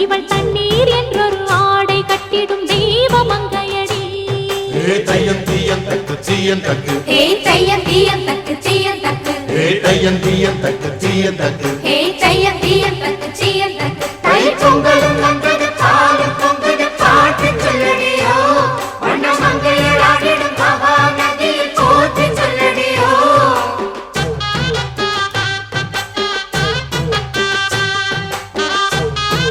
இவள் தண்ணீர் என்றொரு ஆடை கட்டிடும் தெய்வ மங்கையடி. தையம் தீயம் தக்கு சீயம் தக்கு தையம் தீயம் தக்கு சீயம் தக்கு தையம் தீயம் தக்கு சீயம் தக்கு தையம் தீயம் தக்கு